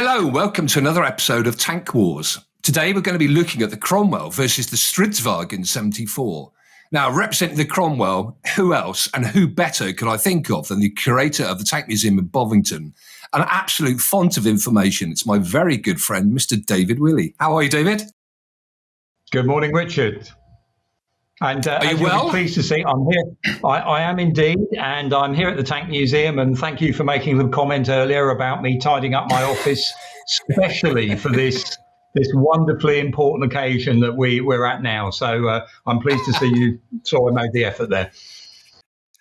Hello, welcome to another episode of Tank Wars. Today we're going to be looking at the Cromwell versus the Stridsvagn 74. Now, representing the Cromwell, who else and who better could I think of than the curator of the Tank Museum in Bovington? An absolute font of information. It's my very good friend, Mr. David Willey. How are you, David? Good morning, Richard. And are you as well? You'll be pleased to see, I'm here. I am indeed, and I'm here at the Tank Museum. And thank you for making the comment earlier about me tidying up my office, especially for this wonderfully important occasion that we're at now. So I'm pleased to see you saw I made the effort there.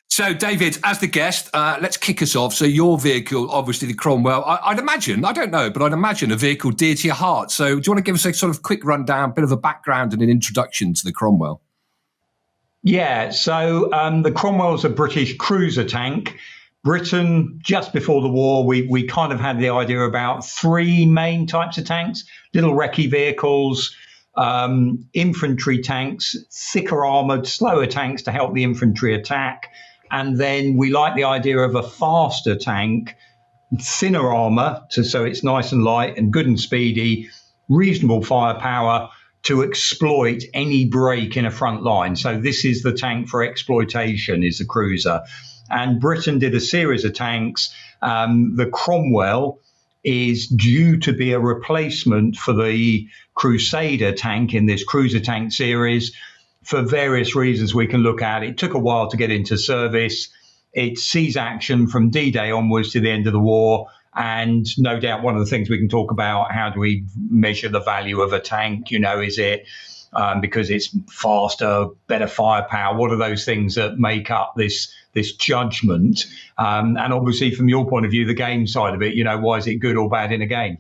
So, David, as the guest, let's kick us off. So your vehicle, obviously the Cromwell, I'd imagine, I don't know, but I'd imagine a vehicle dear to your heart. So do you want to give us a sort of quick rundown, bit of a background and an introduction to the Cromwell? Yeah, so the Cromwell's a British cruiser tank. Britain, just before the war, we kind of had the idea about three main types of tanks: little recce vehicles, infantry tanks, thicker armoured, slower tanks to help the infantry attack. And then we like the idea of a faster tank, thinner armour, so it's nice and light and good and speedy, reasonable firepower, to exploit any break in a front line. So this is the tank for exploitation, is the cruiser. And Britain did a series of tanks. The Cromwell is due to be a replacement for the Crusader tank in this cruiser tank series for various reasons we can look at. It took a while to get into service. It sees action from D-Day onwards to the end of the war. And no doubt one of the things we can talk about, how do we measure the value of a tank? You know, is it because it's faster, better firepower? What are those things that make up this judgment? And obviously, from your point of view, the game side of it, you know, why is it good or bad in a game?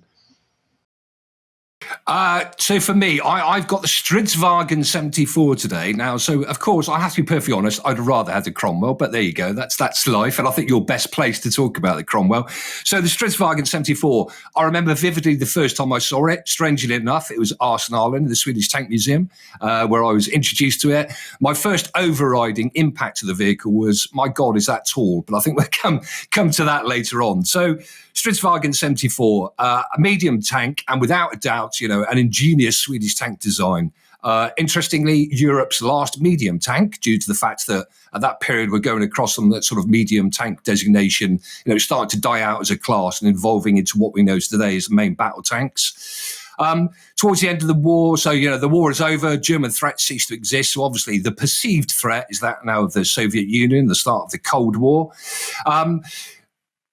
So for me, I've got the Stridsvagn 74 today. Now, so of course, I have to be perfectly honest, I'd rather have the Cromwell, but there you go. That's life. And I think you're best placed to talk about the Cromwell. So the Stridsvagn 74, I remember vividly the first time I saw it. Strangely enough, it was Arsenal, the Swedish Tank Museum, where I was introduced to it. My first overriding impact of the vehicle was, my God, is that tall? But I think we'll come to that later on. So Stridsvagn 74, a medium tank, and without a doubt, you know, an ingenious Swedish tank design. Interestingly, Europe's last medium tank, due to the fact that at that period we're going across on that sort of medium tank designation, you know, starting to die out as a class and evolving into what we know today as the main battle tanks. Towards the end of the war, so, you know, the war is over, German threats cease to exist. So obviously the perceived threat is that now of the Soviet Union, the start of the Cold War.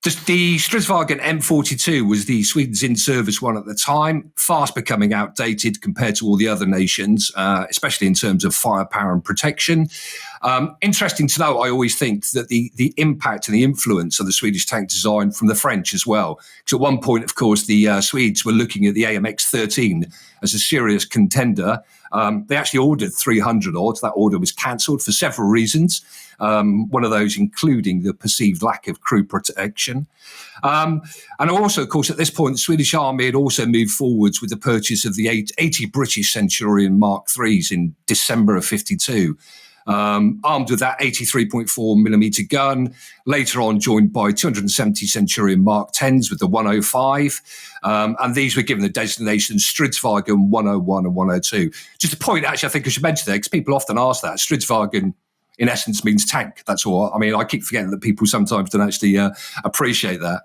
The Stridsvagn M42 was the Sweden's in-service one at the time, fast becoming outdated compared to all the other nations, especially in terms of firepower and protection. Interesting to know, I always think that the impact and the influence of the Swedish tank design from the French as well. Because at one point, of course, the Swedes were looking at the AMX-13 as a serious contender. They actually ordered 300 odds. That order was cancelled for several reasons. One of those including the perceived lack of crew protection. And also, of course, at this point, the Swedish Army had also moved forwards with the purchase of the 80 British Centurion Mark IIIs in December of 52. Armed with that 83.4 millimeter gun, later on joined by 270 Centurion Mark 10s with the 105. And these were given the designation Stridsvagn 101 and 102. Just a point, actually, I think I should mention there, because people often ask that. Stridsvagn, in essence, means tank. That's all. I mean, I keep forgetting that people sometimes don't actually appreciate that.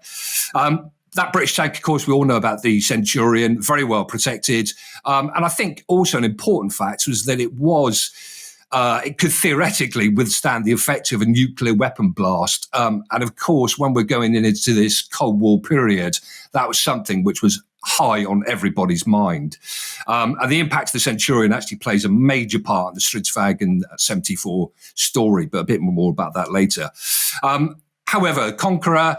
That British tank, of course, we all know about the Centurion, very well protected. And I think also an important fact was that it could theoretically withstand the effect of a nuclear weapon blast. And of course, when we're going into this Cold War period, that was something which was high on everybody's mind. And the impact of the Centurion actually plays a major part in the Stridsvagn 74 story, but a bit more about that later. However, Conqueror,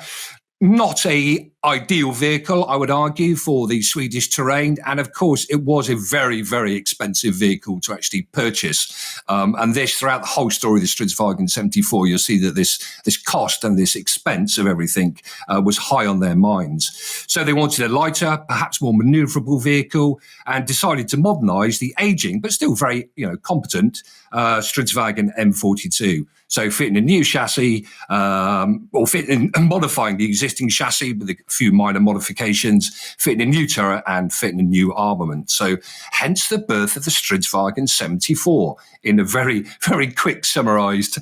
not a ideal vehicle, I would argue, for the Swedish terrain. And of course, it was a very, very expensive vehicle to actually purchase. And this, throughout the whole story of the Stridsvagn 74, you'll see that this cost and this expense of everything was high on their minds. So they wanted a lighter, perhaps more maneuverable vehicle, and decided to modernise the ageing, but still very, competent Stridsvagn M42. So fitting a new chassis, or fitting and modifying the existing chassis with the few minor modifications, fitting a new turret and fitting a new armament. So hence the birth of the Stridsvagn 74 in a very, very quick summarised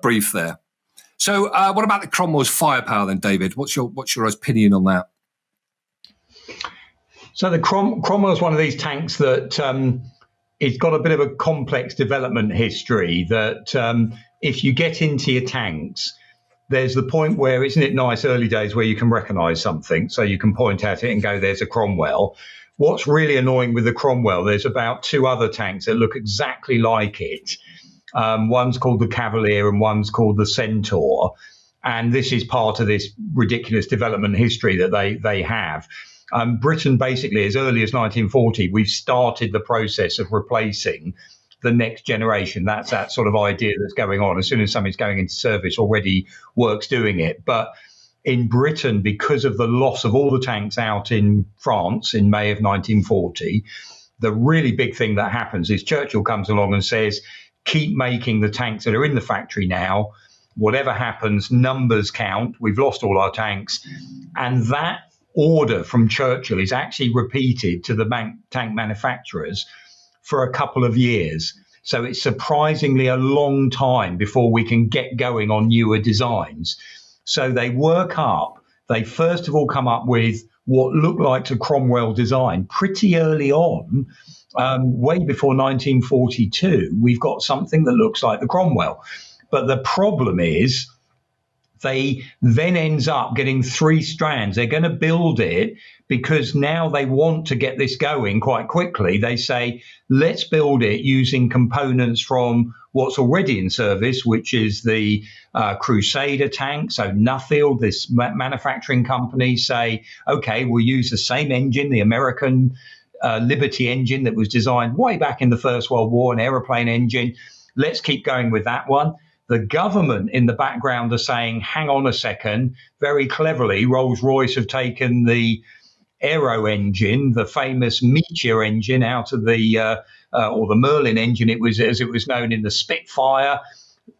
brief there. So what about the Cromwell's firepower then, David? What's your opinion on that? So the Cromwell's one of these tanks that it's got a bit of a complex development history that if you get into your tanks, there's the point where, isn't it nice early days where you can recognise something, so you can point at it and go, there's a Cromwell. What's really annoying with the Cromwell, there's about 2 other tanks that look exactly like it. One's called the Cavalier and one's called the Centaur. And this is part of this ridiculous development history that they have. Britain, basically, as early as 1940, we've started the process of replacing the next generation. That's that sort of idea that's going on. As soon as something's going into service, already works doing it. But in Britain, because of the loss of all the tanks out in France in May of 1940, the really big thing that happens is Churchill comes along and says, keep making the tanks that are in the factory now. Whatever happens, numbers count. We've lost all our tanks. And that order from Churchill is actually repeated to the tank manufacturers for a couple of years. So it's surprisingly a long time before we can get going on newer designs. So they work up. They first of all come up with what looked like a Cromwell design pretty early on. Way before 1942, we've got something that looks like the Cromwell. But the problem is they then ends up getting 3 strands. They're going to build it because now they want to get this going quite quickly. They say, let's build it using components from what's already in service, which is the Crusader tank. So Nuffield, this manufacturing company, say, OK, we'll use the same engine, the American Liberty engine that was designed way back in the First World War, an aeroplane engine. Let's keep going with that one. The government in the background are saying, hang on a second. Very cleverly, Rolls-Royce have taken the Aero engine, the famous Meteor engine, out of the or the Merlin engine, it was as it was known in the Spitfire.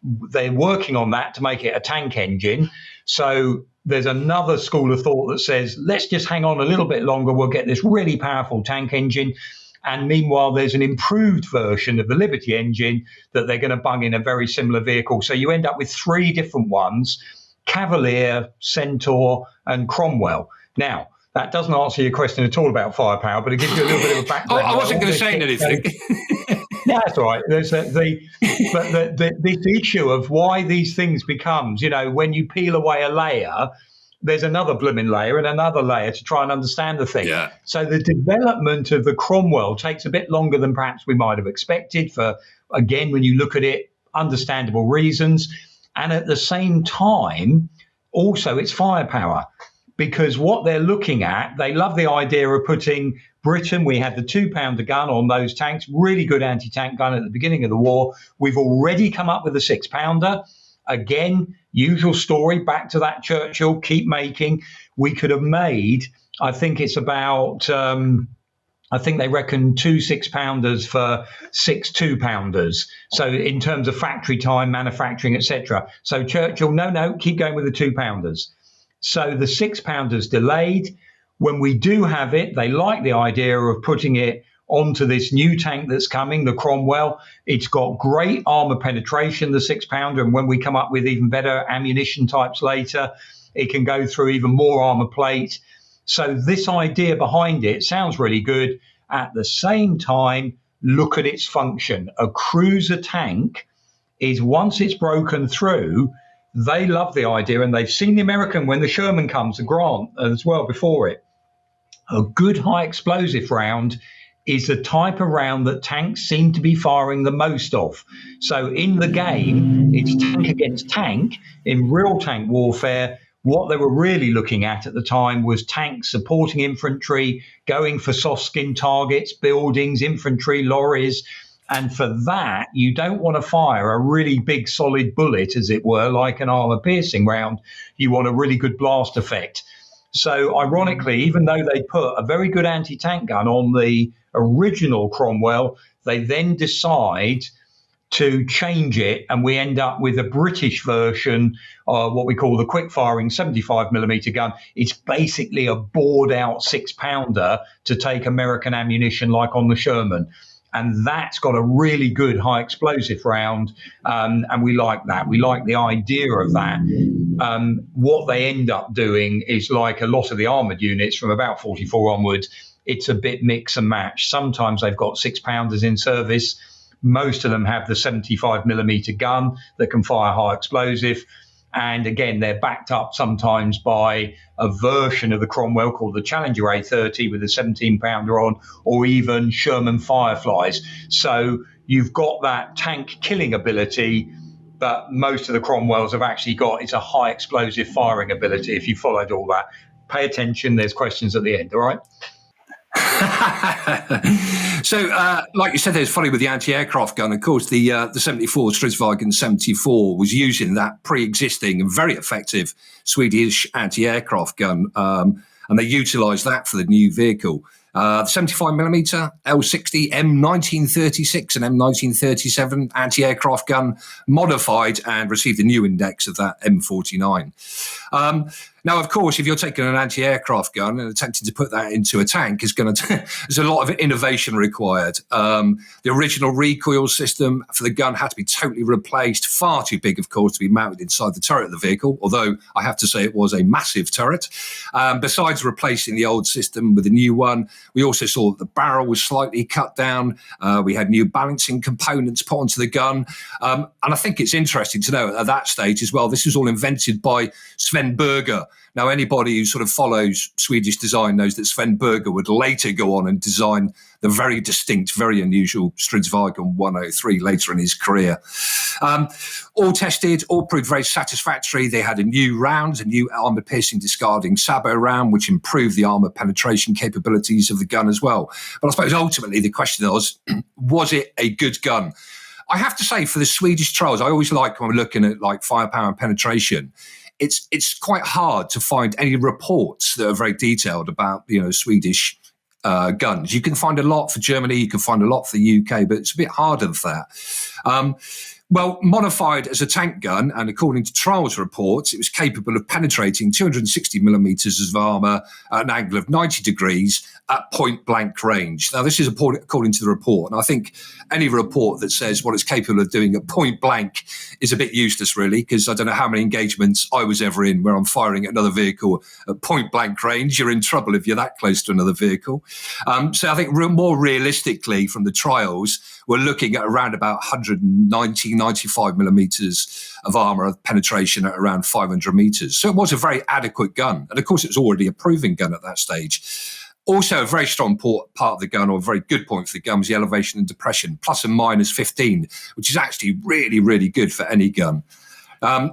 They're working on that to make it a tank engine. So there's another school of thought that says, let's just hang on a little bit longer. We'll get this really powerful tank engine. And meanwhile, there's an improved version of the Liberty engine that they're going to bung in a very similar vehicle. So you end up with 3 different ones, Cavalier, Centaur, and Cromwell. Now, that doesn't answer your question at all about firepower, but it gives you a little bit of a background. I wasn't going to say anything. No, that's all right. There's this issue of why these things becomes, when you peel away a layer, there's another blooming layer and another layer to try and understand the thing. Yeah. So the development of the Cromwell takes a bit longer than perhaps we might have expected for, again, when you look at it, understandable reasons. And at the same time, also its firepower, because what they're looking at, they love the idea of putting Britain. We had the 2-pounder gun on those tanks, really good anti-tank gun at the beginning of the war. We've already come up with a 6-pounder. Again, usual story, back to that Churchill, keep making. We could have made, I think it's about, I think they reckon 2 6-pounders for 6 2-pounders. So in terms of factory time, manufacturing, etc. So Churchill, no, keep going with the 2-pounders. So the 6-pounders delayed. When we do have it, they like the idea of putting it onto this new tank that's coming, the Cromwell. It's got great armor penetration, the 6-pounder, and when we come up with even better ammunition types later, it can go through even more armor plate. So this idea behind it sounds really good. At the same time, look at its function. A cruiser tank is, once it's broken through, they love the idea, and they've seen the American when the Sherman comes, the Grant as well before it. A good high explosive round is the type of round that tanks seem to be firing the most of. So in the game, it's tank against tank. In real tank warfare, what they were really looking at the time was tanks supporting infantry, going for soft skin targets, buildings, infantry, lorries. And for that, you don't want to fire a really big solid bullet, as it were, like an armor-piercing round. You want a really good blast effect. So ironically, even though they put a very good anti-tank gun on the original Cromwell, they then decide to change it, and we end up with a British version of what we call the quick-firing 75mm gun. It's basically a bored-out 6-pounder to take American ammunition like on the Sherman. And that's got a really good high explosive round, and we like that. We like the idea of that. What they end up doing is, like a lot of the armoured units from about 44 onwards, it's a bit mix and match. Sometimes they've got 6-pounders in service. Most of them have the 75mm gun that can fire high explosive. And again, they're backed up sometimes by a version of the Cromwell called the Challenger A30 with a 17-pounder on, or even Sherman Fireflies. So you've got that tank killing ability, but most of the Cromwells have actually got, it's a high explosive firing ability. If you followed all that, pay attention. There's questions at the end. All right. So, like you said, there's funny with the anti-aircraft gun. Of course, the 74 Stridsvagn 74 was using that pre-existing and very effective Swedish anti-aircraft gun, and they utilised that for the new vehicle. The 75mm L60 M1936 and M1937 anti-aircraft gun modified and received a new index of that M49. Now, of course, if you're taking an anti-aircraft gun and attempting to put that into a tank, there's a lot of innovation required. The original recoil system for the gun had to be totally replaced, far too big, of course, to be mounted inside the turret of the vehicle, although I have to say it was a massive turret. Besides replacing the old system with a new one, we also saw that the barrel was slightly cut down. We had new balancing components put onto the gun. And I think it's interesting to know at that stage as well, this was all invented by Sven Berger. Now, anybody who sort of follows Swedish design knows that Sven Berger would later go on and design the very distinct, very unusual Stridsvagn 103 later in his career. All tested, all proved very satisfactory. They had a new round, a new armour-piercing discarding sabot round, which improved the armour penetration capabilities of the gun as well. But I suppose ultimately the question was it a good gun? I have to say, for the Swedish trials, I always like when we're looking at like firepower and penetration, it's quite hard to find any reports that are very detailed about, Swedish guns. You can find a lot for Germany, you can find a lot for the UK, but it's a bit harder than that. Well, modified as a tank gun, and according to trials reports, it was capable of penetrating 260 millimetres of armour at an angle of 90 degrees at point-blank range. Now, this is according to the report, and I think any report that says what it's capable of doing at point-blank is a bit useless, really, because I don't know how many engagements I was ever in where I'm firing at another vehicle at point-blank range. You're in trouble if you're that close to another vehicle. So I think more realistically from the trials, we're looking at around about 95 millimetres of armour of penetration at around 500 metres. So it was a very adequate gun. And of course, it was already a proving gun at that stage. Also, a very strong part of the gun, or a very good point for the gun, was the elevation and depression, plus and minus 15, which is actually really, really good for any gun. I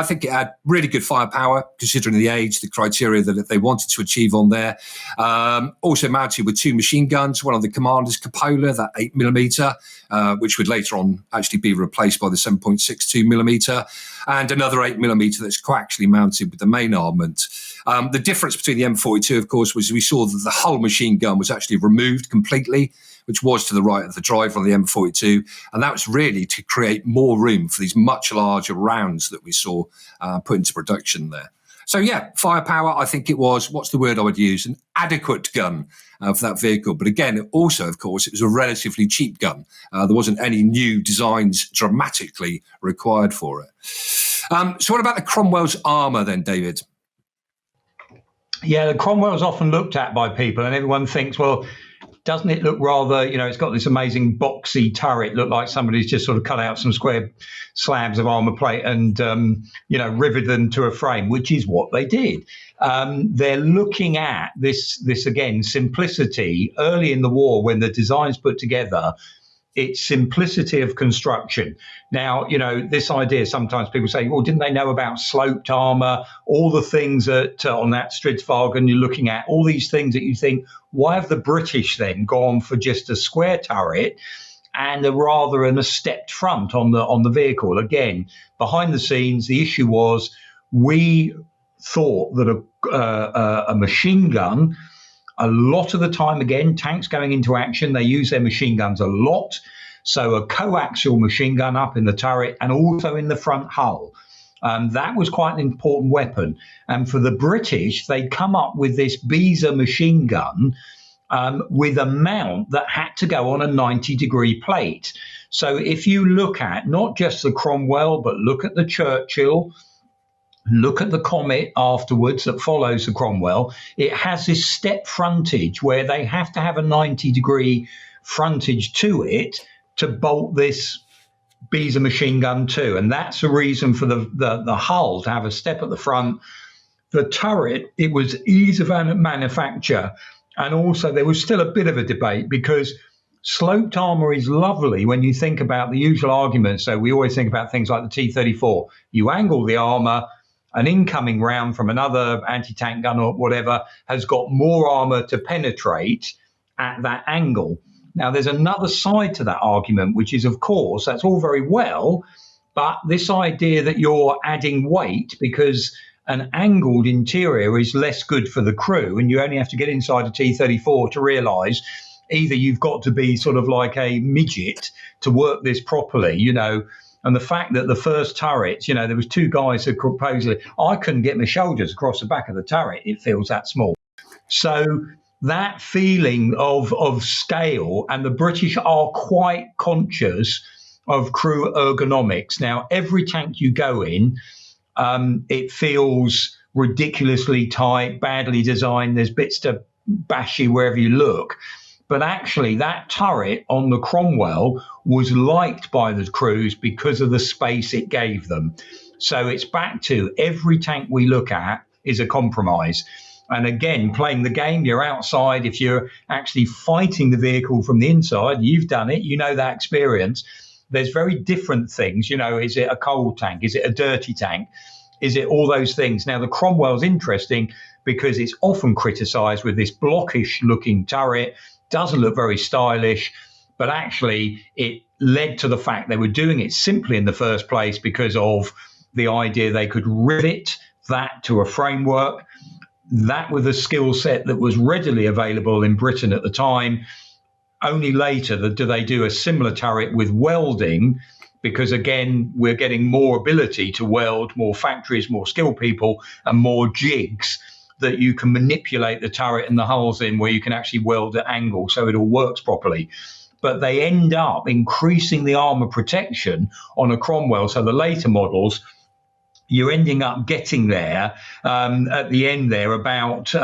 think it had really good firepower, considering the age, the criteria that they wanted to achieve on there. Also mounted with two machine guns, one on the commander's cupola, that 8mm, which would later on actually be replaced by the 7.62mm, and another 8mm that's coaxially mounted with the main armament. The difference between the M42, of course, was we saw that the hull machine gun was actually removed completely, which was to the right of the driver on the M42. And that was really to create more room for these much larger rounds that we saw put into production there. So, yeah, firepower, I think it was, what's the word I would use, an adequate gun for that vehicle. But again, also, of course, it was a relatively cheap gun. There wasn't any new designs dramatically required for it. So what about the Cromwell's armour then, David? Yeah, the Cromwell's often looked at by people, and everyone thinks, well, doesn't it look rather, it's got this amazing boxy turret, look like somebody's just sort of cut out some square slabs of armour plate and, riveted them to a frame, which is what they did. They're looking at this again, simplicity early in the war when the design's put together. It's simplicity of construction. Now, this idea, sometimes people say, well, didn't they know about sloped armour, all the things that on that Stridsvagn you're looking at, all these things that you think, why have the British then gone for just a square turret and a stepped front on the vehicle? Again, behind the scenes, the issue was we thought that a machine gun, a lot of the time, again, tanks going into action, they use their machine guns a lot. So a coaxial machine gun up in the turret and also in the front hull. That was quite an important weapon. And for the British, they come up with this Beezer machine gun with a mount that had to go on a 90-degree plate. So if you look at not just the Cromwell, but look at the Churchill, look at the Comet afterwards that follows the Cromwell, it has this step frontage where they have to have a 90-degree frontage to it to bolt this Beezer machine gun too. And that's the reason for the hull to have a step at the front. The turret, it was ease of manufacture. And also there was still a bit of a debate because sloped armor is lovely when you think about the usual arguments. So we always think about things like the T-34. You angle the armor, an incoming round from another anti-tank gun or whatever has got more armor to penetrate at that angle. Now, there's another side to that argument, which is, of course, that's all very well, but this idea that you're adding weight because an angled interior is less good for the crew, and you only have to get inside a T-34 to realise either you've got to be sort of like a midget to work this properly, and the fact that the first turrets, there was two guys who supposedly, I couldn't get my shoulders across the back of the turret, it feels that small. So that feeling of scale, and the British are quite conscious of crew ergonomics. Now, every tank you go in, it feels ridiculously tight, badly designed. There's bits to bash you wherever you look. But actually, that turret on the Cromwell was liked by the crews because of the space it gave them. So it's back to every tank we look at is a compromise. And again, playing the game, you're outside. If you're actually fighting the vehicle from the inside, you've done it, that experience. There's very different things. Is it a cold tank? Is it a dirty tank? Is it all those things? Now, the Cromwell's interesting because it's often criticised with this blockish looking turret, doesn't look very stylish, but actually it led to the fact they were doing it simply in the first place because of the idea they could rivet that to a framework. That was a skill set that was readily available in Britain at the time. Only later do they do a similar turret with welding, because again, we're getting more ability to weld, more factories, more skilled people, and more jigs that you can manipulate the turret and the hulls in, where you can actually weld at angle so it all works properly. But they end up increasing the armor protection on a Cromwell. So the later models, you're ending up getting there at the end there about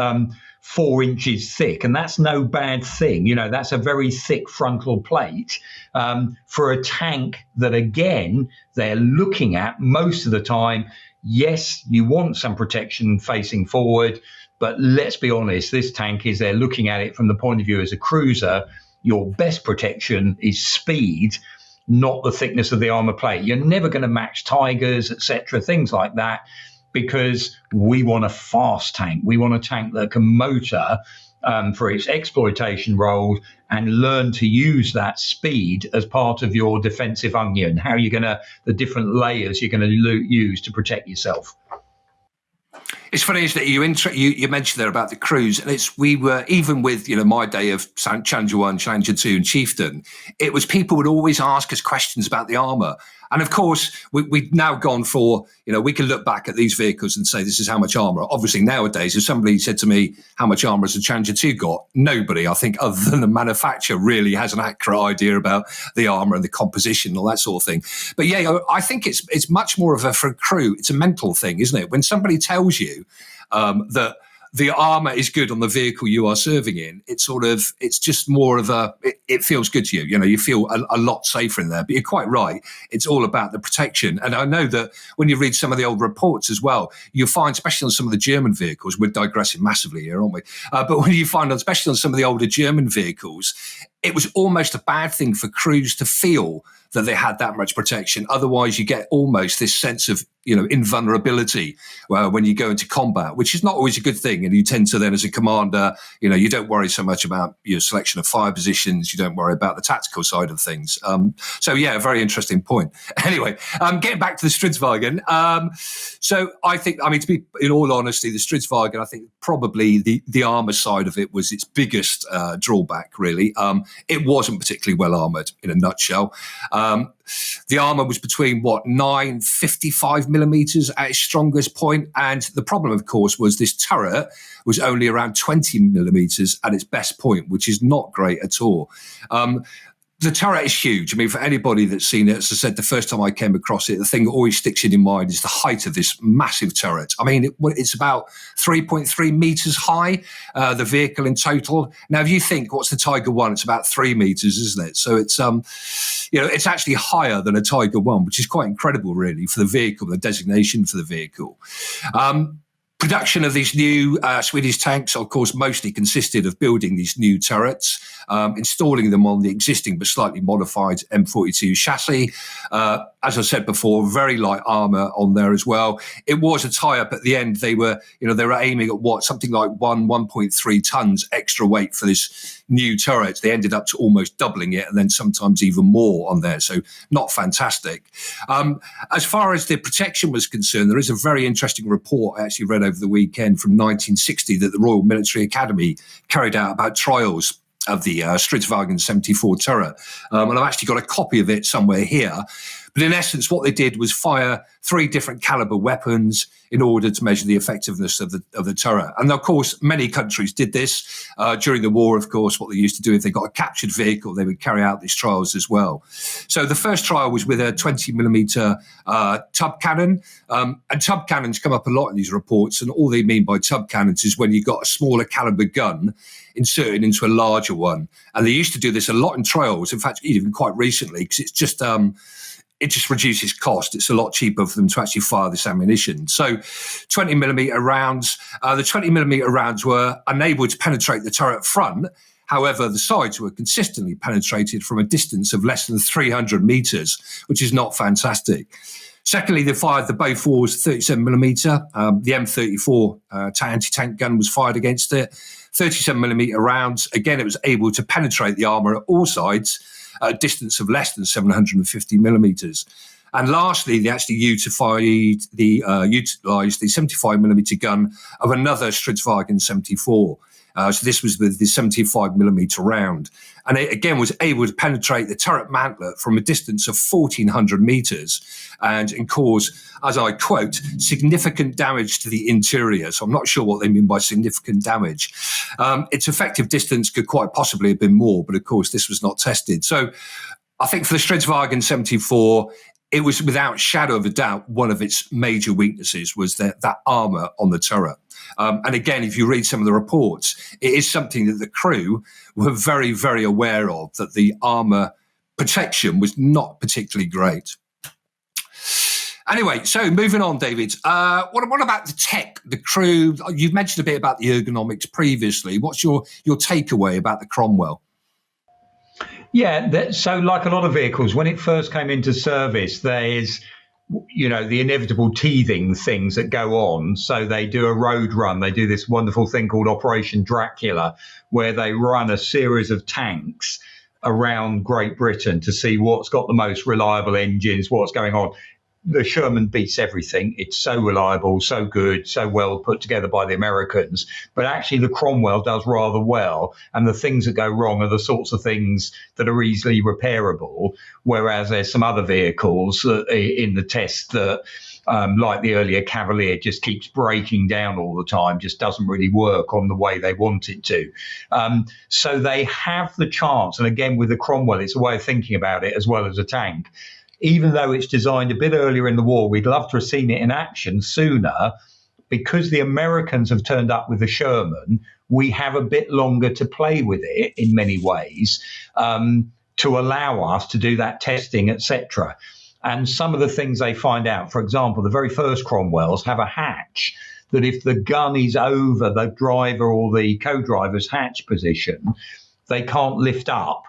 4 inches thick. And that's no bad thing. That's a very thick frontal plate for a tank that, again, they're looking at most of the time. Yes, you want some protection facing forward, but let's be honest, this tank they're looking at it from the point of view as a cruiser. Your best protection is speed, not the thickness of the armor plate. You're never going to match Tigers, etc., things like that, because we want a fast tank. We want a tank that can motor for its exploitation role and learn to use that speed as part of your defensive onion. How are you going to, the different layers you're going to use to protect yourself. It's funny, isn't it? You mentioned there about the crews, and we were, even with my day of Challenger 1, Challenger 2 and Chieftain, it was people would always ask us questions about the armour. And of course, we've now gone for, we can look back at these vehicles and say this is how much armour. Obviously, nowadays, if somebody said to me, how much armour has a Challenger 2 got? Nobody, I think, other than the manufacturer, really has an accurate idea about the armour and the composition and all that sort of thing. But yeah, I think it's much more of for a crew, it's a mental thing, isn't it? When somebody tells you that the armor is good on the vehicle you are serving in, it's just more of it feels good to you. You feel a lot safer in there. But you're quite right. It's all about the protection. And I know that when you read some of the old reports as well, you'll find, especially on some of the German vehicles, we're digressing massively here, aren't we? But when you find, especially on some of the older German vehicles, it was almost a bad thing for crews to feel that they had that much protection. Otherwise, you get almost this sense of, invulnerability when you go into combat, which is not always a good thing. And you tend to then, as a commander, you don't worry so much about your selection of fire positions. You don't worry about the tactical side of things. So, yeah, a very interesting point. Anyway, getting back to the Stridsvagn. So I think, to be in all honesty, the Stridsvagn, I think probably the armour side of it was its biggest drawback, really. It wasn't particularly well armoured, in a nutshell. The armour was between 9.55 millimeters at its strongest point, and the problem, of course, was this turret was only around 20 millimeters at its best point, which is not great at all. The turret is huge. For anybody that's seen it, as I said, the first time I came across it, the thing that always sticks in your mind is the height of this massive turret. It's about 3.3 meters high, the vehicle in total. Now, if you think, what's the Tiger 1? It's about 3 meters, isn't it? So it's, it's actually higher than a Tiger 1, which is quite incredible, really, for the vehicle, the designation for the vehicle. Production of these new Swedish tanks, of course, mostly consisted of building these new turrets, installing them on the existing but slightly modified M42 chassis. As I said before, very light armour on there as well. It was a tie-up at the end. They were aiming at something like 1.3 tons extra weight for this new turret. They ended up to almost doubling it, and then sometimes even more on there. So not fantastic. As far as the protection was concerned, there is a very interesting report I actually read over the weekend from 1960 that the Royal Military Academy carried out about trials of the Stridsvagn 74 turret. And I've actually got a copy of it somewhere here. But in essence, what they did was fire 3 different caliber weapons in order to measure the effectiveness of the turret. And of course, many countries did this during the war. Of course, what they used to do, if they got a captured vehicle, they would carry out these trials as well. So the first trial was with a 20 millimeter tub cannon. And tub cannons come up a lot in these reports. And all they mean by tub cannons is when you've got a smaller caliber gun inserted into a larger one. And they used to do this a lot in trials. In fact, even quite recently, because it's just it just reduces cost. It's a lot cheaper for them to actually fire this ammunition. So 20 millimeter rounds, the 20 millimeter rounds were unable to penetrate the turret front. However, the sides were consistently penetrated from a distance of less than 300 meters, which is not fantastic. Secondly, they fired the Bofors 37 millimeter. The M34 anti-tank gun was fired against it. 37 millimeter rounds. Again, it was able to penetrate the armor at all sides at a distance of less than 750 millimeters. And lastly, they actually utilised the 75 millimeter gun of another Stridsvagn 74. So this was with the 75 millimeter round. And it again was able to penetrate the turret mantlet from a distance of 1,400 meters and cause, as I quote, significant damage to the interior. So I'm not sure what they mean by significant damage. Its effective distance could quite possibly have been more, but of course this was not tested. So I think for the Stridsvagn 74, it was without shadow of a doubt one of its major weaknesses was that armour on the turret. And again, if you read some of the reports, it is something that the crew were very, very aware of, that the armour protection was not particularly great. Anyway, so moving on, David. What about the tech, the crew? You've mentioned a bit about the ergonomics previously. What's your takeaway about the Cromwell? Yeah, so like a lot of vehicles, when it first came into service, there's, the inevitable teething things that go on. So they do a road run. They do this wonderful thing called Operation Dracula, where they run a series of tanks around Great Britain to see what's got the most reliable engines, what's going on. The Sherman beats everything. It's so reliable, so good, so well put together by the Americans. But actually, the Cromwell does rather well. And the things that go wrong are the sorts of things that are easily repairable. Whereas there's some other vehicles in the test that, like the earlier Cavalier, just keeps breaking down all the time, just doesn't really work on the way they want it to. So they have the chance. And again, with the Cromwell, it's a way of thinking about it as well as a tank. Even though it's designed a bit earlier in the war, we'd love to have seen it in action sooner. Because the Americans have turned up with the Sherman, we have a bit longer to play with it in many ways to allow us to do that testing, etc. And some of the things they find out, for example, the very first Cromwells have a hatch that if the gun is over the driver or the co-driver's hatch position, they can't lift up.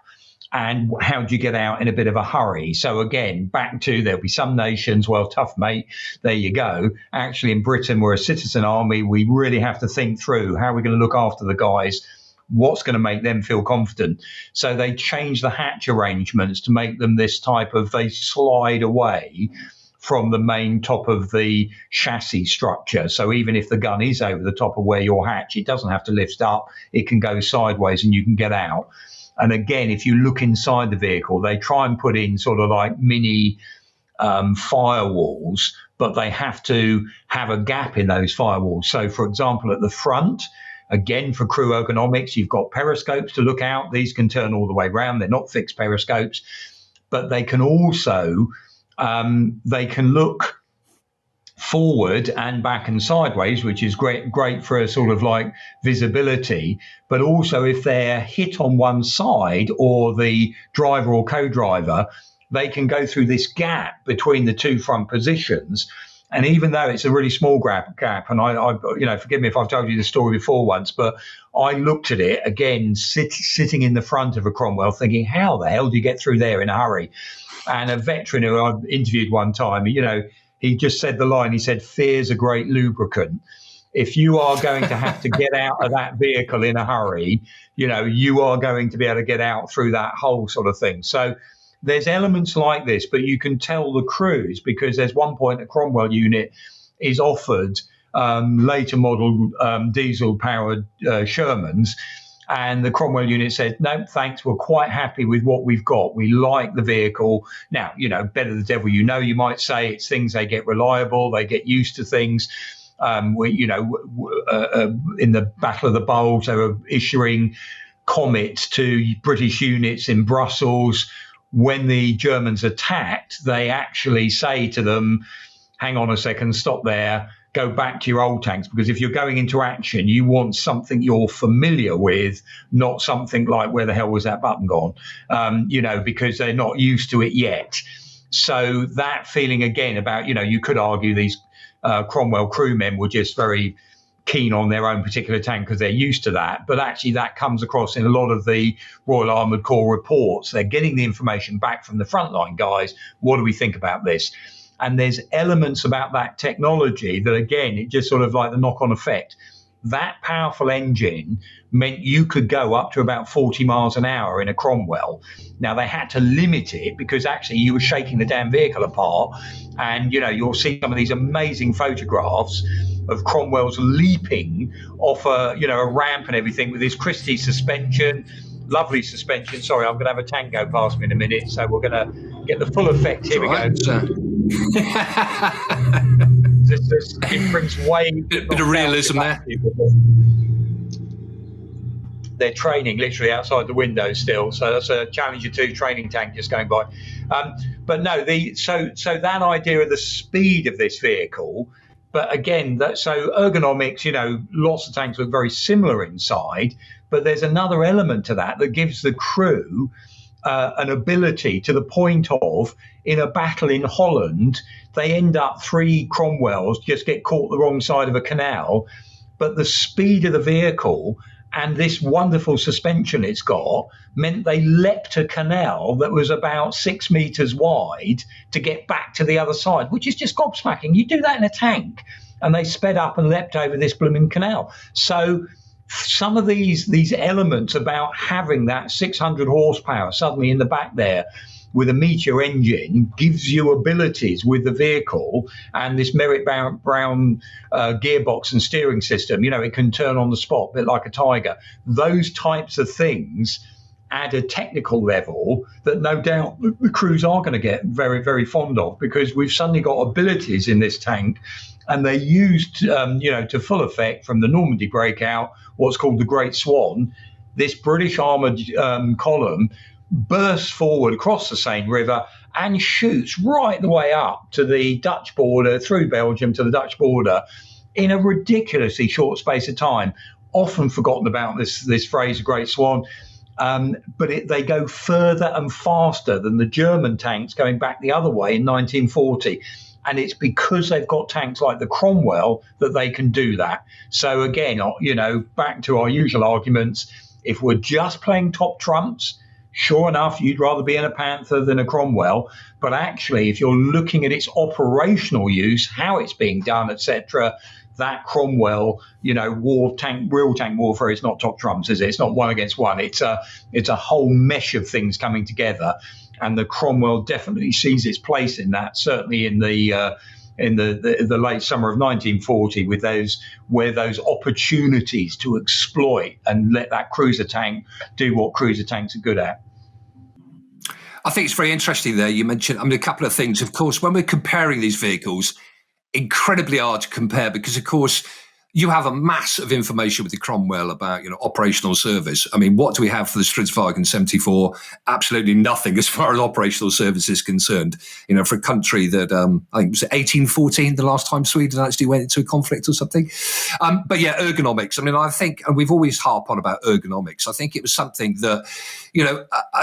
and how do you get out in a bit of a hurry? So again, back to there'll be some nations, well, tough mate, there you go. Actually, in Britain, we're a citizen army. We really have to think through how we're going to look after the guys, what's going to make them feel confident. So they change the hatch arrangements to make them this type of, they slide away from the main top of the chassis structure. So even if the gun is over the top of where your hatch, it doesn't have to lift up. It can go sideways and you can get out. And again, if you look inside the vehicle, they try and put in sort of like mini firewalls, but they have to have a gap in those firewalls. So, for example, at the front, again, for crew ergonomics, you've got periscopes to look out. These can turn all the way around. They're not fixed periscopes, but they can also they can look forward and back and sideways, which is great for a sort of like visibility. But also if they're hit on one side, or the driver or co-driver, they can go through this gap between the two front positions. And even though it's a really small gap, and I forgive me if I've told you the story before once, but I looked at it again, sitting in the front of a Cromwell, thinking, how the hell do you get through there in a hurry? And a veteran who I interviewed one time, he just said the line, he said, fear's a great lubricant. If you are going to have to get out of that vehicle in a hurry, you are going to be able to get out through that whole sort of thing. So there's elements like this, but you can tell the crews, because there's one point a Cromwell unit is offered later model diesel-powered Shermans, and the Cromwell unit said, no, thanks, we're quite happy with what we've got. We like the vehicle. Now, better the devil you know, you might say. It's things they get reliable, they get used to things. In the Battle of the Bulge, they were issuing comets to British units in Brussels. When the Germans attacked, they actually say to them, hang on a second, stop there, go back to your old tanks, because if you're going into action, you want something you're familiar with, not something like, where the hell was that button gone? Because they're not used to it yet. So that feeling again about, you could argue these Cromwell crewmen were just very keen on their own particular tank because they're used to that. But actually that comes across in a lot of the Royal Armoured Corps reports. They're getting the information back from the frontline guys. What do we think about this? And there's elements about that technology that, again, it just sort of like the knock-on effect. That powerful engine meant you could go up to about 40 miles an hour in a Cromwell. Now, they had to limit it because actually you were shaking the damn vehicle apart. And, you'll see some of these amazing photographs of Cromwells leaping off a ramp and everything with this Christie suspension. Lovely suspension. Sorry, I'm going to have a tank go past me in a minute, so we're going to get the full effect. Here we go. It brings way bit of realism there. They're training literally outside the window still, so that's a Challenger 2 training tank just going by. But no, so that idea of the speed of this vehicle. But again, so ergonomics, lots of tanks look very similar inside, but there's another element to that gives the crew an ability, to the point of, in a battle in Holland, they end up 3 Cromwells just get caught the wrong side of a canal, but the speed of the vehicle and this wonderful suspension it's got meant they leapt a canal that was about 6 meters wide to get back to the other side, which is just gobsmacking. You do that in a tank, and they sped up and leapt over this blooming canal. So some of these elements about having that 600 horsepower suddenly in the back there with a Meteor engine gives you abilities with the vehicle, and this Merritt Brown gearbox and steering system, it can turn on the spot, a bit like a Tiger. Those types of things add a technical level that no doubt the crews are going to get very, very fond of, because we've suddenly got abilities in this tank, and they're used, to full effect from the Normandy breakout, what's called the Great Swan. This British armoured column bursts forward across the Seine River and shoots right the way up to the Dutch border, through Belgium to the Dutch border, in a ridiculously short space of time. Often forgotten about this phrase, Great Swan, but they go further and faster than the German tanks going back the other way in 1940. And it's because they've got tanks like the Cromwell that they can do that. So again, back to our usual arguments, if we're just playing top trumps, Sure enough, you'd rather be in a Panther than a Cromwell. But actually, if you're looking at its operational use, how it's being done, etc., that Cromwell, real tank warfare is not top trumps, is it? It's not one against one. It's a whole mesh of things coming together, and the Cromwell definitely sees its place in that. Certainly in the late summer of 1940, with those opportunities to exploit and let that cruiser tank do what cruiser tanks are good at. I think it's very interesting there. You mentioned, a couple of things. Of course, when we're comparing these vehicles, incredibly hard to compare because, of course, you have a mass of information with the Cromwell about, operational service. What do we have for the Stridsvagn 74? Absolutely nothing as far as operational service is concerned. For a country that, I think it was 1814, the last time Sweden actually went into a conflict or something. But yeah, ergonomics. I think, and we've always harped on about ergonomics. I think it was something that,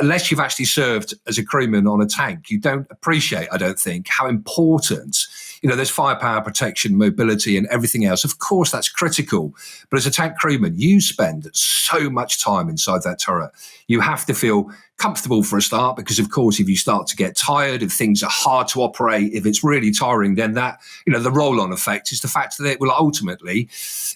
unless you've actually served as a crewman on a tank, you don't appreciate, I don't think, how important, there's firepower, protection, mobility, and everything else. Of course, that's critical. But as a tank crewman, you spend so much time inside that turret. You have to feel comfortable for a start because, of course, if you start to get tired, if things are hard to operate, if it's really tiring, then that, the roll-on effect is the fact that it will ultimately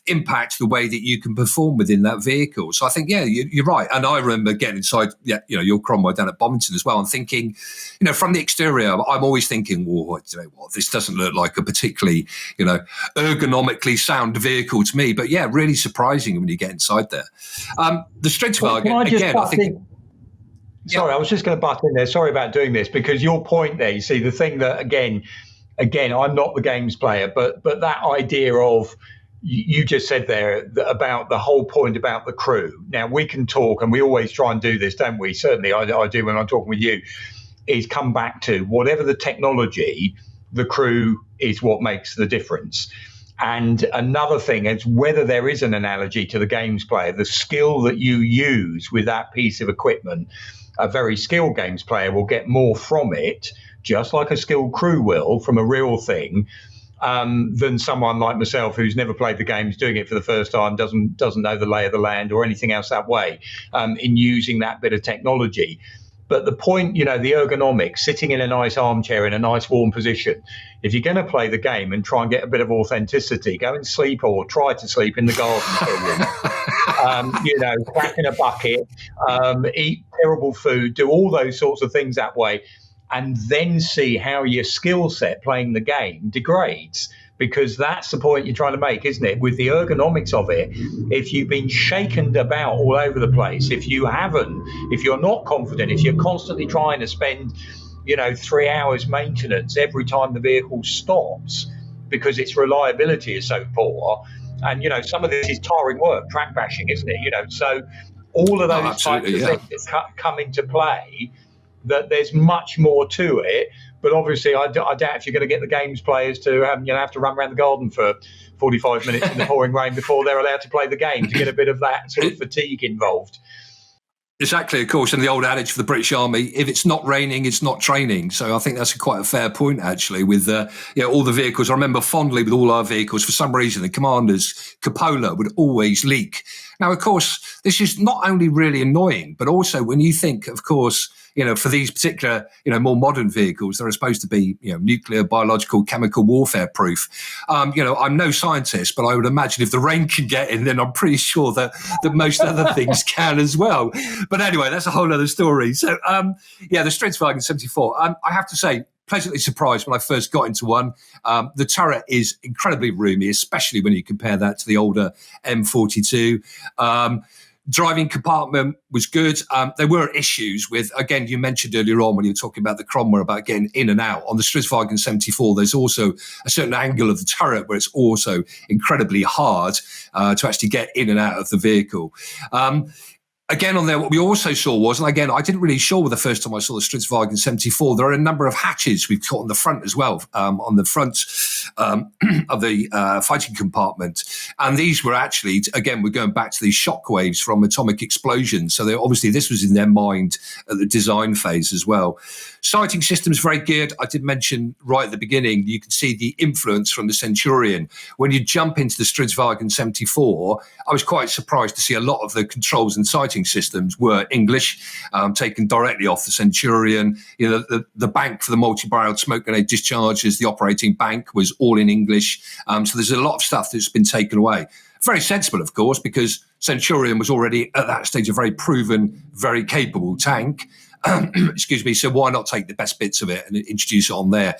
impact the way that you can perform within that vehicle. So I think, yeah, you're right. And I remember getting inside, your Cromwell down at Bovington as well, and thinking, from the exterior, I'm always thinking, well, this doesn't look like a particularly, ergonomically sound vehicle to me. But yeah, really surprising when you get inside there. The Stridsvagn, again, I think... Sorry, I was just going to butt in there. Sorry about doing this, because your point there, you see, the thing that, again, I'm not the games player, but that idea of, you just said there about the whole point about the crew. Now, we can talk, and we always try and do this, don't we? Certainly I do when I'm talking with you, is come back to whatever the technology, the crew is what makes the difference. And another thing is whether there is an analogy to the games player, the skill that you use with that piece of equipment. A very skilled games player will get more from it, just like a skilled crew will from a real thing, than someone like myself who's never played the games, doing it for the first time, doesn't know the lay of the land or anything else that way, in using that bit of technology. But the point, the ergonomics, sitting in a nice armchair in a nice warm position, if you're going to play the game and try and get a bit of authenticity, go and sleep or try to sleep in the garden for a week. Crack in a bucket, eat terrible food, do all those sorts of things that way, and then see how your skill set playing the game degrades. Because that's the point you're trying to make, isn't it? With the ergonomics of it, if you've been shaken about all over the place, if you're not confident, if you're constantly trying to spend, 3 hours maintenance every time the vehicle stops because its reliability is so poor, and, some of this is tiring work, track bashing, isn't it? So all of those types of things come into play, that there's much more to it. But obviously, I doubt if you're going to get the games players to have to run around the garden for 45 minutes in the pouring rain before they're allowed to play the game, to get a bit of that sort of fatigue involved. Exactly, of course. And the old adage for the British Army, if it's not raining, it's not training. So I think that's quite a fair point, actually, with all the vehicles. I remember fondly with all our vehicles, for some reason, the commander's cupola would always leak. Now, of course, this is not only really annoying, but also when you think, of course, for these particular, more modern vehicles, they're supposed to be, nuclear, biological, chemical warfare proof. I'm no scientist, but I would imagine if the rain can get in, then I'm pretty sure that most other things can as well. But anyway, that's a whole other story. So, the Stridsvagn 74, I have to say, pleasantly surprised when I first got into one. The turret is incredibly roomy, especially when you compare that to the older M42. Driving compartment was good. There were issues with, again, you mentioned earlier on when you were talking about the Cromwell, about getting in and out. On the Stridsvagn 74, there's also a certain angle of the turret where it's also incredibly hard to actually get in and out of the vehicle. Again, on there, what we also saw was, and again, I didn't really sure the first time I saw the Stridsvagn 74, there are a number of hatches we've got on the front as well, on the front of the fighting compartment. And these were actually, again, we're going back to these shock waves from atomic explosions. So obviously this was in their mind at the design phase as well. Sighting systems, very good. I did mention right at the beginning, you can see the influence from the Centurion. When you jump into the Stridsvagn 74, I was quite surprised to see a lot of the controls and sighting operating systems were English, taken directly off the Centurion. The bank for the multi-barreled smoke grenade discharges, the operating bank was all in English. So there's a lot of stuff that's been taken away. Very sensible, of course, because Centurion was already at that stage a very proven, very capable tank. Excuse me. So why not take the best bits of it and introduce it on there?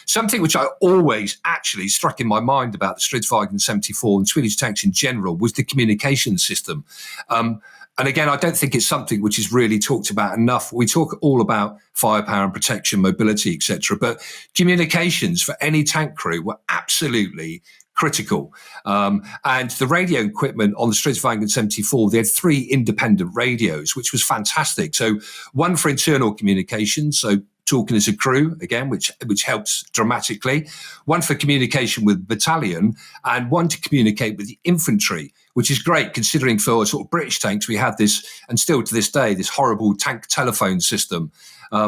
Something which I always actually struck in my mind about the Stridsvagn 74 and Swedish tanks in general was the communication system. And again, I don't think it's something which is really talked about enough. We talk all about firepower and protection, mobility, etc., but communications for any tank crew were absolutely critical. And the radio equipment on the Stridsvagn 74, they had 3 independent radios, which was fantastic. So one for internal communications, so talking as a crew, again, which helps dramatically. One for communication with battalion, and one to communicate with the infantry, which is great considering for sort of British tanks, we had this, and still to this day, this horrible tank telephone system,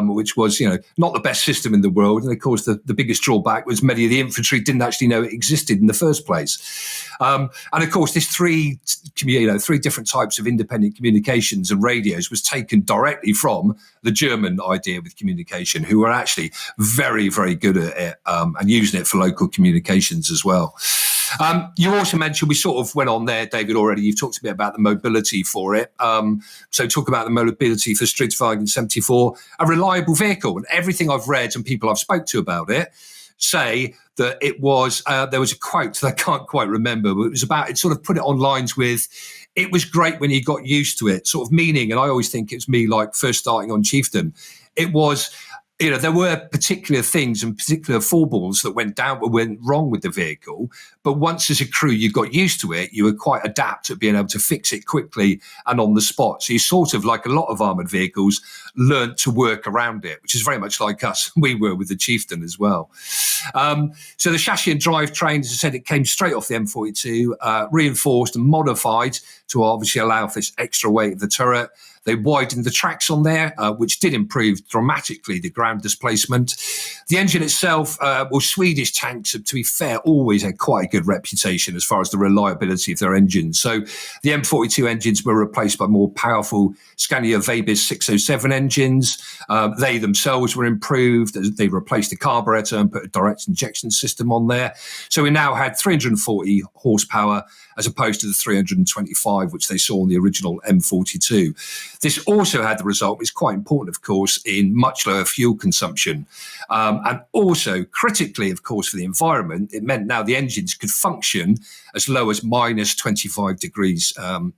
which was, not the best system in the world. And of course, the biggest drawback was many of the infantry didn't actually know it existed in the first place. And of course, this three different types of independent communications and radios was taken directly from the German idea with communication, who were actually very, very good at it and using it for local communications as well. You also mentioned, we sort of went on there, David, already. You've talked a bit about the mobility for it. So talk about the mobility for Stridsvagn 74, a reliable vehicle. And everything I've read and people I've spoke to about it say that it was, there was a quote that I can't quite remember, but it sort of put it on lines with, it was great when you got used to it, sort of meaning, and I always think it's me like first starting on Chieftain, it was, there were particular things and particular foreballs that went wrong with the vehicle. But once as a crew, you got used to it, you were quite adept at being able to fix it quickly and on the spot. So you sort of, like a lot of armoured vehicles, learnt to work around it, which is very much like us. We were with the Chieftain as well. So the chassis and drivetrain, as I said, it came straight off the M42, reinforced and modified to obviously allow for this extra weight of the turret. They widened the tracks on there, which did improve dramatically the ground displacement. The engine itself, Swedish tanks, to be fair, always had quite a good reputation as far as the reliability of their engines. So the M42 engines were replaced by more powerful Scania Vebis 607 engines. They themselves were improved. They replaced the carburetor and put a direct injection system on there. So we now had 340 horsepower as opposed to the 325, which they saw in the original M42. This also had the result, which is quite important, of course, in much lower fuel consumption. And also, critically, of course, for the environment, it meant now the engines could function as low as minus 25 degrees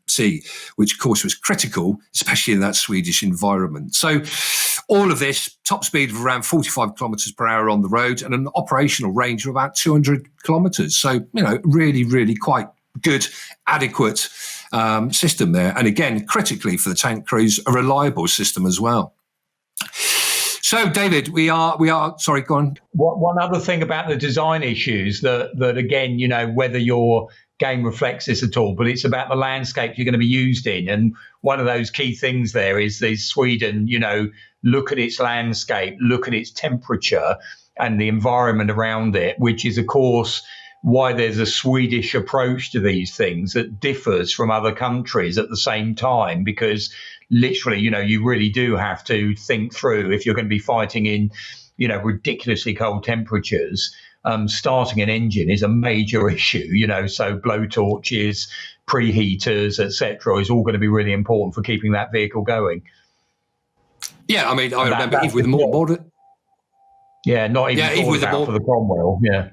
C, which, of course, was critical, especially in that Swedish environment. So all of this, top speed of around 45 kilometres per hour on the road and an operational range of about 200 kilometres. So, really, really quite good, adequate system there. And again, critically for the tank crews, a reliable system as well. So, David, we are. Sorry, go on. One other thing about the design issues that again, whether your game reflects this at all, but it's about the landscape you're going to be used in. And one of those key things there is Sweden, look at its landscape, look at its temperature and the environment around it, which is, of course, why there's a Swedish approach to these things that differs from other countries at the same time, because literally, you really do have to think through if you're going to be fighting in, ridiculously cold temperatures. Starting an engine is a major issue, so blowtorches, preheaters, etc., is all going to be really important for keeping that vehicle going. Yeah, I mean, I remember even with the more modern. Yeah, not even for the Cromwell. Yeah.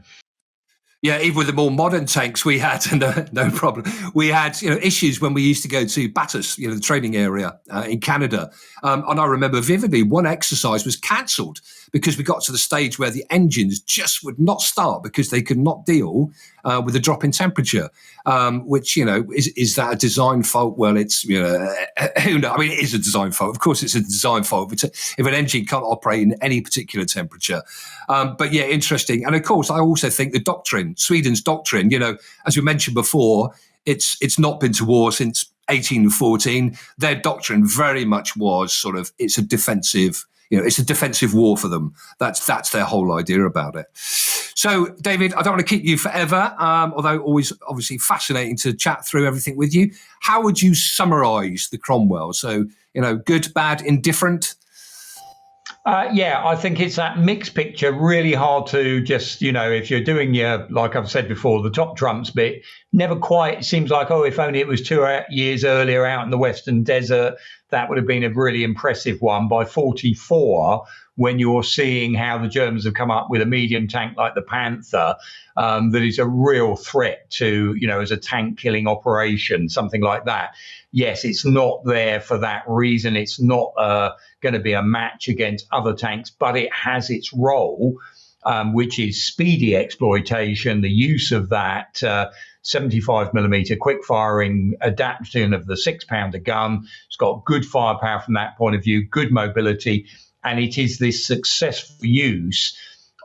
Yeah, even with the more modern tanks we had, no problem. We had, issues when we used to go to Bathurst, the training area in Canada. And I remember vividly one exercise was cancelled because we got to the stage where the engines just would not start because they could not deal with the drop in temperature, which, is that a design fault? Well, it's, who knows? I mean, it is a design fault. Of course, it's a design fault if an engine can't operate in any particular temperature. But yeah, interesting. And of course, I also think the doctrine, Sweden's doctrine, as we mentioned before, it's not been to war since 1814. Their doctrine very much was sort of, it's a defensive, it's a defensive war for them. That's their whole idea about it. So, David, I don't want to keep you forever, although always obviously fascinating to chat through everything with you. How would you summarise the Cromwell? So, good, bad, indifferent? I think it's that mixed picture, really hard to just, if you're doing your, like I've said before, the top trumps bit, never quite seems like, if only it was 2 years earlier out in the Western Desert, that would have been a really impressive one. By 44, when you're seeing how the Germans have come up with a medium tank like the Panther, that is a real threat to, as a tank killing operation, something like that. Yes, it's not there for that reason. It's not going to be a match against other tanks, but it has its role, which is speedy exploitation, the use of that 75mm quick firing adaptation of the 6-pounder gun. It's got good firepower from that point of view, good mobility, and it is this successful use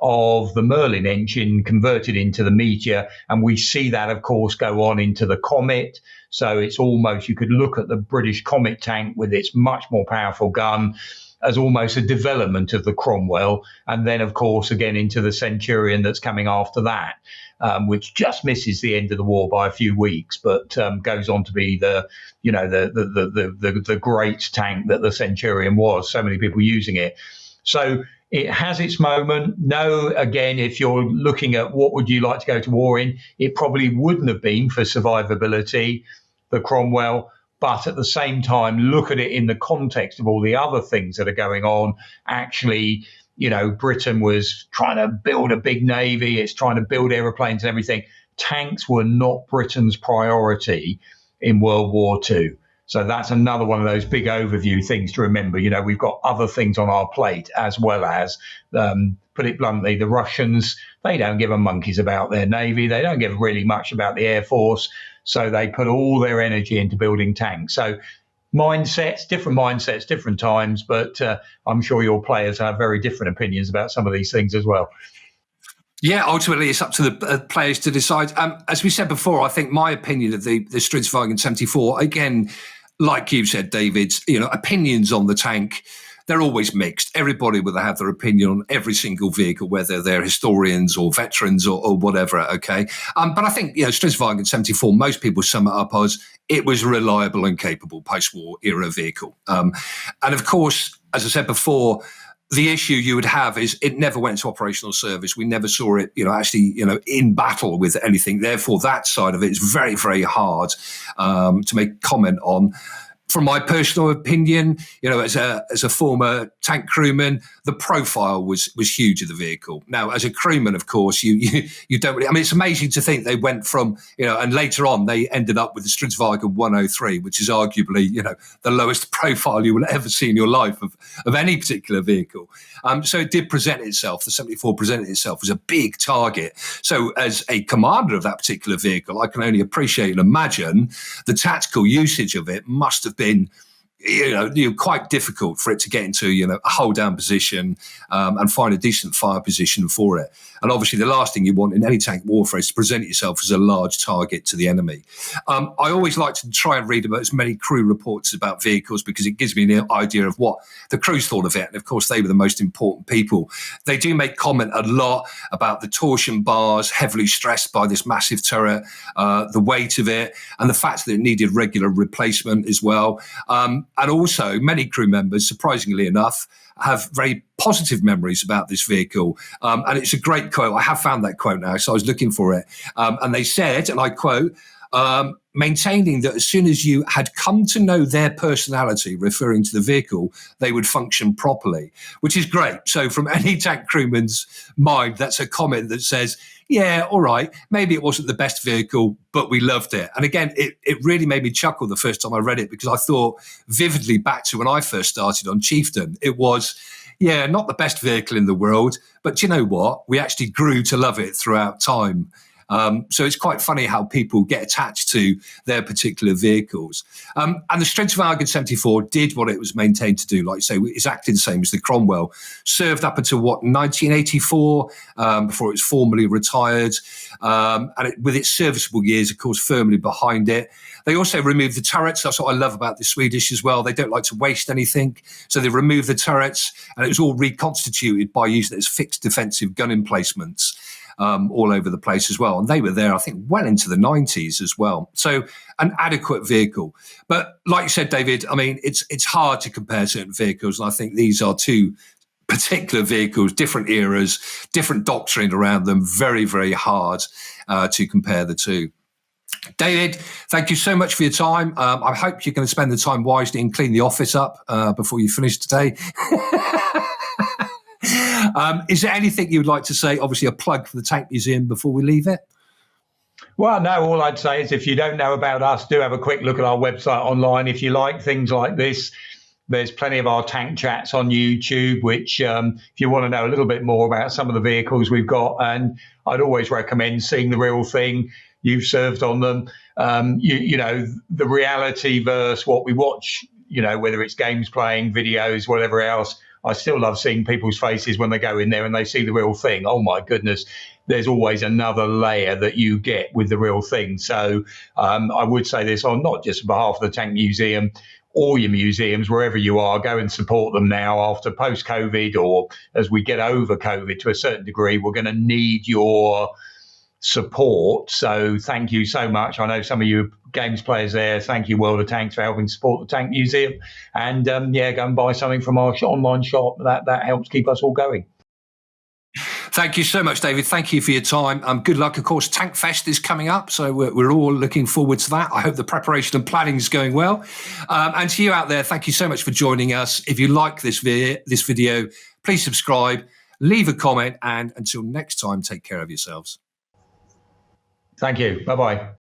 of the Merlin engine converted into the Meteor. And we see that, of course, go on into the Comet. So it's almost, you could look at the British Comet tank with its much more powerful gun as almost a development of the Cromwell. And then, of course, again, into the Centurion that's coming after that, which just misses the end of the war by a few weeks, but goes on to be the great tank that the Centurion was, so many people using it. So it has its moment. No, again, if you're looking at what would you like to go to war in, it probably wouldn't have been for survivability, the Cromwell. But at the same time, look at it in the context of all the other things that are going on. Actually, Britain was trying to build a big navy. It's trying to build aeroplanes and everything. Tanks were not Britain's priority in World War II. So that's another one of those big overview things to remember. We've got other things on our plate, as well as, put it bluntly, the Russians, they don't give a monkeys about their navy. They don't give really much about the Air Force. So they put all their energy into building tanks. So mindsets, different times, but I'm sure your players have very different opinions about some of these things as well. Yeah, ultimately, it's up to the players to decide. As we said before, I think my opinion of the Stridsvagn 74, again, like you said, David, opinions on the tank, they're always mixed. Everybody will have their opinion on every single vehicle, whether they're historians or veterans or whatever, okay? But I think, Stridsvagn 74, most people sum it up as it was a reliable and capable post-war era vehicle. And of course, as I said before, the issue you would have is it never went to operational service. We never saw it, actually, in battle with anything. Therefore, that side of it is very, very hard to make comment on. From my personal opinion, as a former tank crewman, the profile was huge of the vehicle. Now, as a crewman, of course, you don't really. I mean, it's amazing to think they went from and later on they ended up with the Stridsvagn 103, which is arguably the lowest profile you will ever see in your life of any particular vehicle. So it did present itself. The 74 presented itself as a big target. So as a commander of that particular vehicle, I can only appreciate and imagine the tactical usage of it must have been quite difficult for it to get into a hold down position and find a decent fire position for it. And obviously the last thing you want in any tank warfare is to present yourself as a large target to the enemy. I always like to try and read about as many crew reports about vehicles because it gives me an idea of what the crews thought of it. And of course they were the most important people. They do make comment a lot about the torsion bars heavily stressed by this massive turret, the weight of it, and the fact that it needed regular replacement as well. And also, many crew members, surprisingly enough, have very positive memories about this vehicle. And it's a great quote. I have found that quote now, so I was looking for it. And they said, and I quote, maintaining that as soon as you had come to know their personality, referring to the vehicle, they would function properly, which is great. So from any tank crewman's mind, that's a comment that says, yeah, all right, maybe it wasn't the best vehicle, but we loved it. And again, it really made me chuckle the first time I read it because I thought vividly back to when I first started on Chieftain. It was, not the best vehicle in the world, but you know what? We actually grew to love it throughout time. So it's quite funny how people get attached to their particular vehicles. And the Stridsvagn 74 did what it was maintained to do, like you say, exactly the same as the Cromwell. Served up until, 1984, before it was formally retired. And with its serviceable years, of course, firmly behind it. They also removed the turrets. That's what I love about the Swedish as well. They don't like to waste anything. So they removed the turrets, and it was all reconstituted by using it as fixed defensive gun emplacements all over the place as well. And they were there, I think, well into the 90s as well. So an adequate vehicle. But like you said, David, I mean, it's hard to compare certain vehicles. And I think these are two particular vehicles, different eras, different doctrine around them, very, very hard to compare the two. David, thank you so much for your time. I hope you're going to spend the time wisely and clean the office up before you finish today. Is there anything you would like to say? Obviously, a plug for the Tank Museum before we leave it. Well, no, all I'd say is if you don't know about us, do have a quick look at our website online. If you like things like this, there's plenty of our tank chats on YouTube, which if you want to know a little bit more about some of the vehicles we've got, and I'd always recommend seeing the real thing. You've served on them. You know, the reality versus what we watch, you know, whether it's games playing, videos, whatever else. I still love seeing people's faces when they go in there and they see the real thing. Oh, my goodness, there's always another layer that you get with the real thing. So I would say this on not just behalf of the Tank Museum, all your museums, wherever you are, go and support them now after post-COVID, or as we get over COVID to a certain degree, we're going to need your support. So thank you so much. I know some of you games players there. Thank you, World of Tanks, for helping support the Tank Museum. And go and buy something from our online shop. That helps keep us all going. Thank you so much, David. Thank you for your time. Good luck. Of course, Tank Fest is coming up, so we're all looking forward to that. I hope the preparation and planning is going well. And to you out there, thank you so much for joining us. If you like this video, please subscribe, leave a comment, and until next time, take care of yourselves. Thank you. Bye-bye.